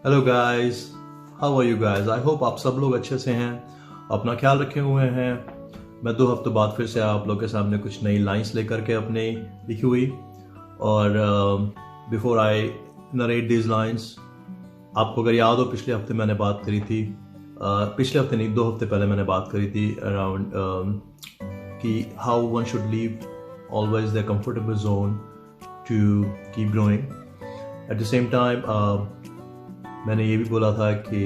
Hello guys, how are you guys? I hope आप सब लोग अच्छे से हैं, अपना ख्याल रखे हुए हैं। मैं 2 हफ्तों बाद फिर से आप लोग के सामने कुछ नई लाइंस लेकर के अपने लिखी हुई। और before I narrate these lines, आपको अगर याद हो पिछले हफ्ते मैंने बात करी थी, पिछले हफ्ते नहीं 2 हफ्ते पहले मैंने बात करी थी अराउंड कि how one should leave always the comfortable zone to keep growing. At the same time मैंने ये भी बोला था कि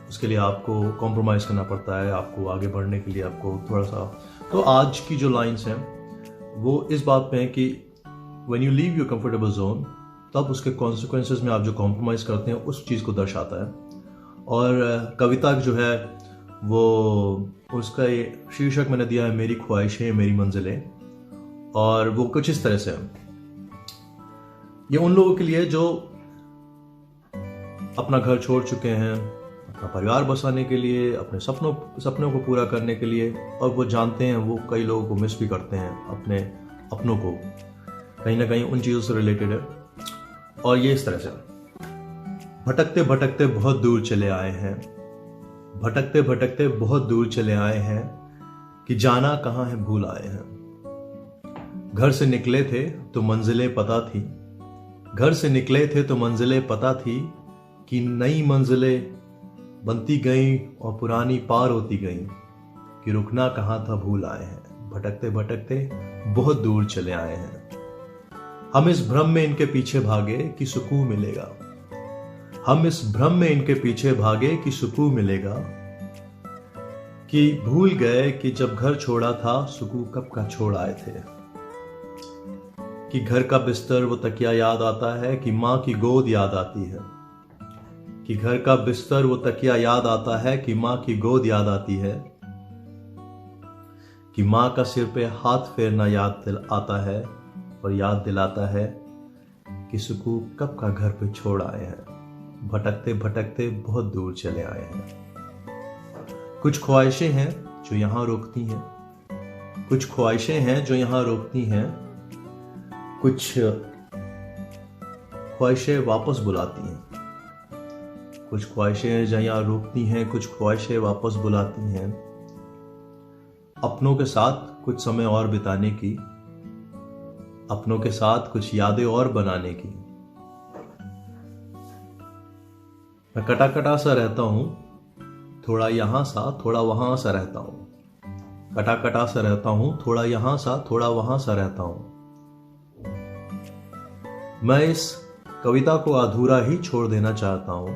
उसके लिए आपको कॉम्प्रोमाइज़ करना पड़ता है, आपको आगे बढ़ने के लिए आपको थोड़ा सा। तो आज की जो लाइंस हैं वो इस बात पे हैं कि when you leave your comfortable zone, तब उसके कॉन्सिक्वेंसेस में आप जो कॉम्प्रोमाइज़ करते हैं उस चीज़ को दर्शाता है। और कविता जो है वो उसका ये शीर्षक मैंने दिया है मेरी ख्वाहिशें मेरी मंजिलें। और वो कुछ इस तरह से है, ये उन लोगों के लिए जो अपना घर छोड़ चुके हैं अपना परिवार बसाने के लिए, अपने सपनों को पूरा करने के लिए, और वो जानते हैं वो कई लोगों को मिस भी करते हैं, अपने अपनों को कहीं ना कहीं उन चीज़ों से रिलेटेड है। और ये इस तरह से भटकते भटकते बहुत दूर चले आए हैं, भटकते भटकते बहुत दूर चले आए हैं कि जाना कहाँ है भूल आए हैं। घर से निकले थे तो मंजिलें पता थी, घर से निकले थे तो मंजिलें पता थी कि नई मंजिलें बनती गईं और पुरानी पार होती गईं कि रुकना कहाँ था भूल आए हैं। भटकते भटकते बहुत दूर चले आए हैं, हम इस भ्रम में इनके पीछे भागे कि सुकून मिलेगा, हम इस भ्रम में इनके पीछे भागे कि सुकून मिलेगा, कि भूल गए कि जब घर छोड़ा था सुकून कब का छोड़ आए थे। कि घर का बिस्तर वो तकिया याद आता है कि माँ की गोद याद आती है, कि घर का बिस्तर वो तकिया याद आता है कि माँ की गोद याद आती है, कि माँ का सिर पे हाथ फेरना याद आता है और याद दिलाता है कि सुकून कब का घर पे छोड़ आए हैं। भटकते भटकते बहुत दूर चले आए हैं। कुछ ख्वाहिशें हैं जो यहाँ रोकती हैं, कुछ ख्वाहिशें हैं जो यहाँ रोकती हैं, कुछ ख्वाहिशें वापस बुलाती हैं, कुछ ख्वाहिशें जो यहाँ रोकती हैं, कुछ ख्वाहिशें वापस बुलाती हैं। अपनों के साथ कुछ समय और बिताने की, अपनों के साथ कुछ यादें और बनाने की। मैं कटा कटा सा रहता हूं, थोड़ा यहां सा थोड़ा वहां सा रहता हूं, कटा कटा सा रहता हूं, थोड़ा यहां सा थोड़ा वहां सा रहता हूं। मैं इस कविता को अधूरा ही छोड़ देना चाहता हूं,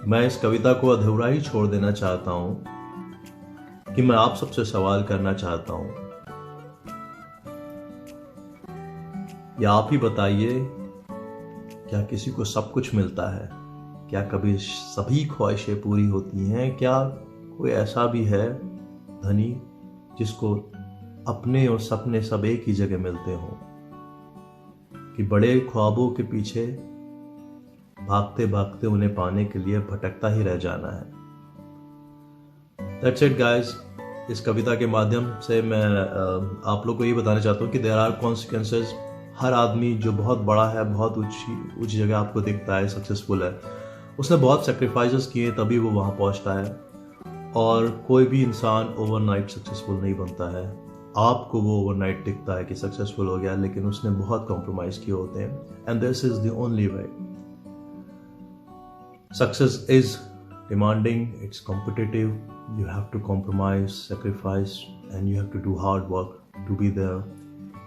मैं इस कविता को अधूरा ही छोड़ देना चाहता हूं कि मैं आप सबसे सवाल करना चाहता हूं, या आप ही बताइए, क्या किसी को सब कुछ मिलता है? क्या कभी सभी ख्वाहिशें पूरी होती हैं? क्या कोई ऐसा भी है धनी जिसको अपने और सपने सब एक ही जगह मिलते हों, कि बड़े ख्वाबों के पीछे भागते भागते उन्हें पाने के लिए भटकता ही रह जाना है। That's it guys। इस कविता के माध्यम से मैं आप लोग को ये बताना चाहता हूँ कि देयर आर कॉन्सिक्वेंसेस। हर आदमी जो बहुत बड़ा है, बहुत ऊंची जगह आपको दिखता है, सक्सेसफुल है, उसने बहुत सेक्रीफाइसेस किए तभी वो वहाँ पहुँचता है। और कोई भी इंसान ओवरनाइट सक्सेसफुल नहीं बनता है। आपको वो ओवरनाइट दिखता है कि सक्सेसफुल हो गया, लेकिन उसने बहुत कॉम्प्रोमाइज किए होते हैं। And this is the only way. Success is demanding, it's competitive, you have to compromise, sacrifice, and you have to do hard work to be there.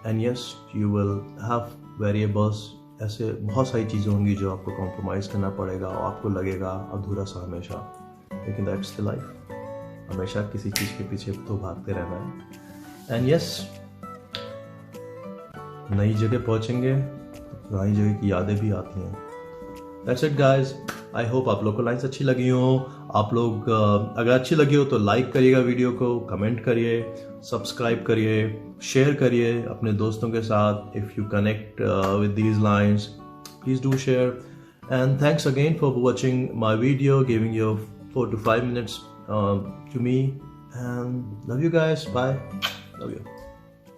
And yes, you will have variables, ऐसे बहुत सारी चीज़ें होंगी जो आपको compromise करना पड़ेगा और आपको लगेगा अधूरा सा हमेशा, लेकिन that's the life। हमेशा किसी चीज़ के पीछे तो भागते रहना है। And yes, नई जगह पहुँचेंगे तो नई जगह की यादें भी आती हैं। That's it guys। I hope आप लोग को लाइन्स अच्छी लगी हो। आप लोग अगर अच्छी लगी हो तो लाइक करिएगा वीडियो को, कमेंट करिए, सब्सक्राइब करिए, शेयर करिए अपने दोस्तों के साथ। If you connect with these lines please do share. And thanks again for watching my video, giving your 4 to 5 minutes to me, and love you guys, bye, love you।